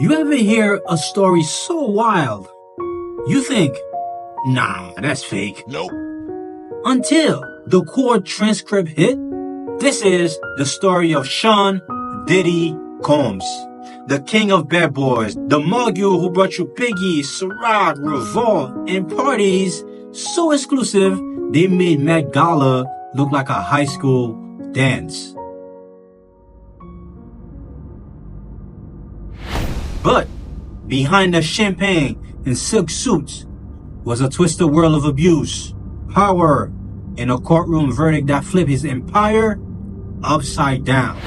You ever hear a story so wild, you think, nah, that's fake. Nope. Until the court transcript hit. This is the story of Sean Diddy Combs, the king of bad boys, the mogul who brought you Biggie, Ciroc, Revolt, and parties so exclusive they made Met Gala look like a high school dance. But behind the champagne and silk suits was a twisted world of abuse, power, and a courtroom verdict that flipped his empire upside down.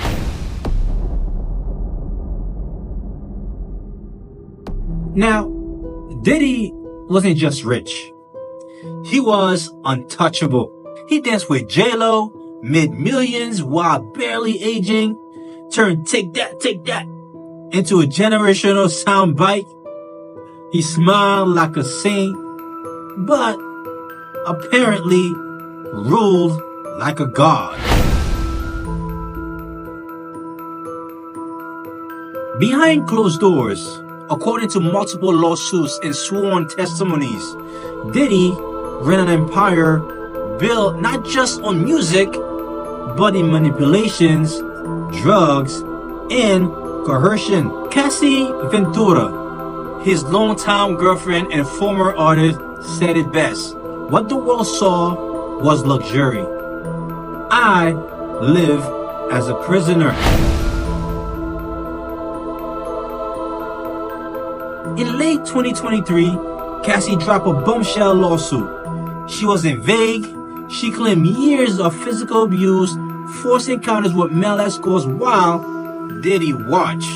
Now, Diddy wasn't just rich. He was untouchable. He danced with J-Lo, made millions while barely aging, turned take that into a generational soundbite. He smiled like a saint, but apparently ruled like a god. Behind closed doors, according to multiple lawsuits and sworn testimonies, Diddy ran an empire built not just on music, but in manipulations, drugs, and coercion. Cassie Ventura, his longtime girlfriend and former artist, said it best. What the world saw was luxury. I live as a prisoner. In late 2023, Cassie dropped a bombshell lawsuit. She wasn't vague. She claimed years of physical abuse, forced encounters with male escorts while Diddy watched.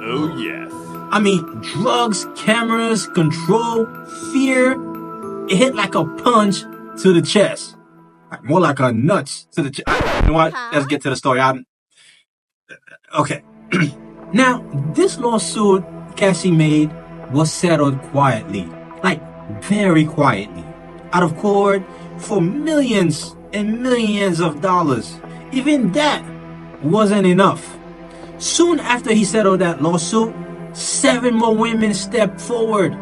Oh, yes. I mean, drugs, cameras, control, fear. It hit like a punch to the chest. More like a nuts to the chest. You know what? Let's get to the story. Okay. Now, this lawsuit Cassie made was settled quietly. Like, very quietly. Out of court for millions and millions of dollars. Even that wasn't enough. Soon after he settled that lawsuit, 7 more women stepped forward.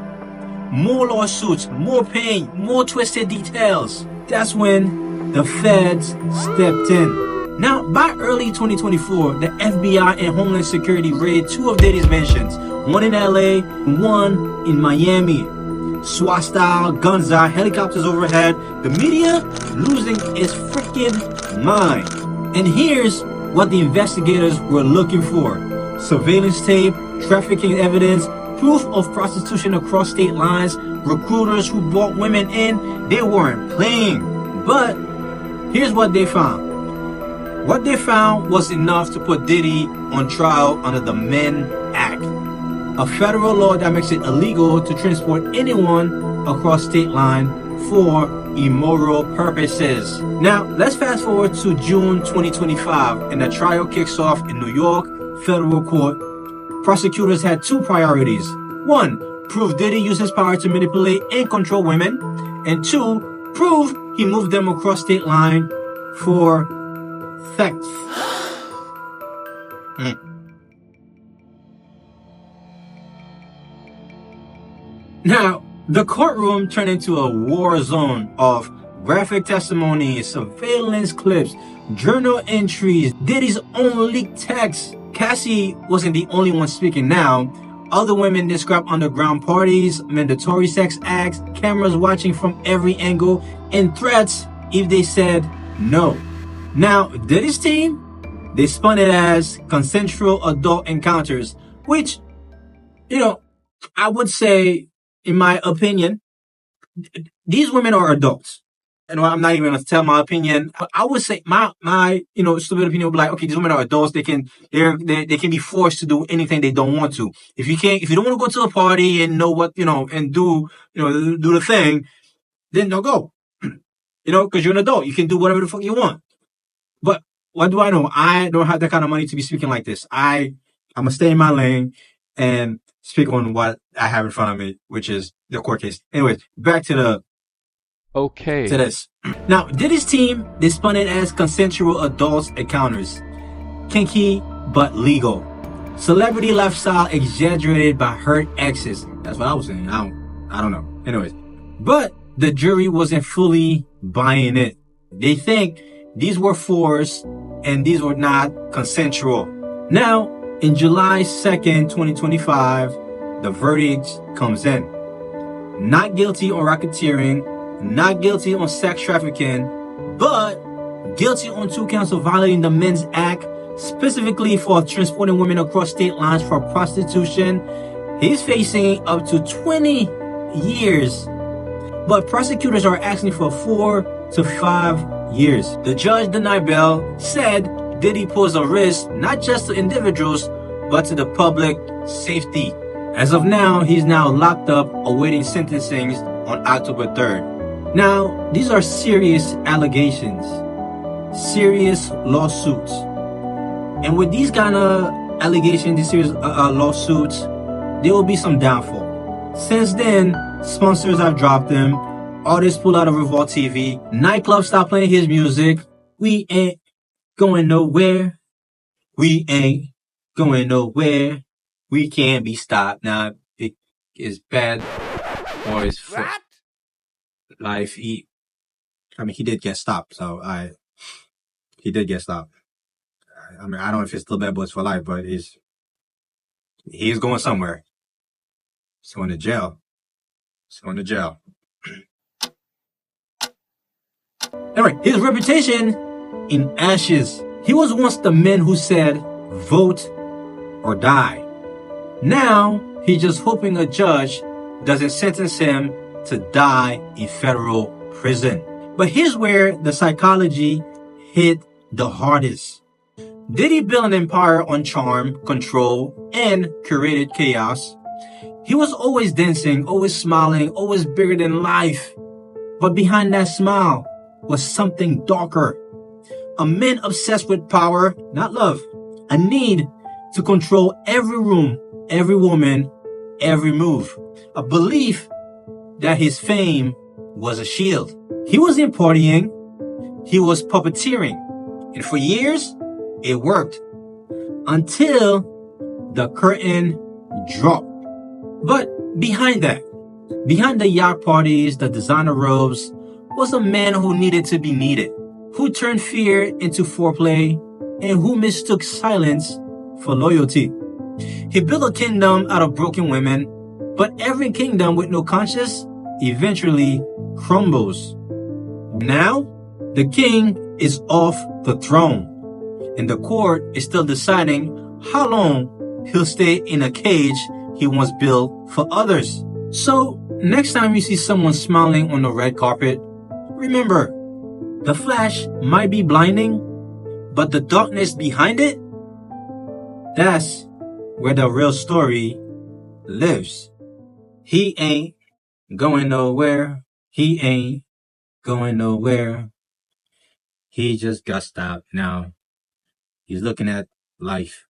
More lawsuits, more pain, more twisted details. That's when the feds stepped in. Now, by early 2024, the FBI and Homeland Security raided 2 of Diddy's mansions. One in LA, one in Miami. SWAT style, guns out, helicopters overhead. The media losing its freaking mind. And here's what the investigators were looking for. Surveillance tape, trafficking evidence, proof of prostitution across state lines, recruiters who brought women in. They weren't playing. But here's what they found. What they found was enough to put Diddy on trial under the MEN Act, a federal law that makes it illegal to transport anyone across state line for immoral purposes. Now, let's fast forward to June 2025, and the trial kicks off in New York federal court. Prosecutors had 2 priorities. 1, prove Diddy used his power to manipulate and control women. And 2, prove he moved them across state line for theft. Now, the courtroom turned into a war zone of graphic testimony, surveillance clips, journal entries, Diddy's own leaked texts. Cassie wasn't the only one speaking now. Other women described underground parties, mandatory sex acts, cameras watching from every angle, and threats if they said no. Now, Diddy's team, they spun it as consensual adult encounters, which, I would say, in my opinion, these women are adults. And I'm not even going to tell my opinion. I would say my stupid opinion would be like, okay, these women are adults. They can be forced to do anything they don't want to. If you don't want to go to a party and know what, and do the thing, then don't go. Because you're an adult. You can do whatever the fuck you want. But what do I know? I don't have that kind of money to be speaking like this. I'm going to stay in my lane and speak on what I have in front of me, which is the court case. Anyways, back to this. Now, Diddy's team, they spun it as consensual adults encounters. Kinky, but legal. Celebrity lifestyle exaggerated by hurt exes. That's what I was saying. I don't know. Anyways, but the jury wasn't fully buying it. They think these were forced and these were not consensual. Now, in July 2nd, 2025, the verdict comes in. Not guilty on racketeering, not guilty on sex trafficking, but guilty on 2 counts of violating the Men's Act, specifically for transporting women across state lines for prostitution. He's facing up to 20 years, but prosecutors are asking for 4 to 5 years. The judge denied bail, said Diddy posed a risk not just to individuals, but to the public safety. As of now, he's now locked up awaiting sentencing on October 3rd. Now, these are serious allegations, serious lawsuits. And with these kind of allegations, these serious lawsuits, there will be some downfall. Since then, sponsors have dropped him, artists pulled out of Revolt TV, nightclubs stopped playing his music. We ain't going nowhere. We ain't going nowhere. We can't be stopped. Now, it is bad or it's for life. He did get stopped. So he did get stopped. I don't know if it's still bad boys for life, but he's going somewhere. He's going to jail. He's going to jail. Anyway, his reputation in ashes. He was once the man who said, vote or die. Now, he's just hoping a judge doesn't sentence him to die in federal prison. But here's where the psychology hit the hardest. Diddy built an empire on charm, control, and curated chaos. He was always dancing, always smiling, always bigger than life. But behind that smile was something darker. A man obsessed with power, not love. A need to control every room, every woman, every move. A belief that his fame was a shield. He wasn't partying, he was puppeteering. And for years, it worked. Until the curtain dropped. But behind that, behind the yacht parties, the designer robes, was a man who needed to be needed, who turned fear into foreplay, and who mistook silence for loyalty. He built a kingdom out of broken women, but every kingdom with no conscience eventually crumbles. Now, the king is off the throne, and the court is still deciding how long he'll stay in a cage he once built for others. So, next time you see someone smiling on the red carpet, remember, the flash might be blinding, but the darkness behind it, that's where the real story lives. He ain't going nowhere. He ain't going nowhere. He just got stopped. Now, he's looking at life.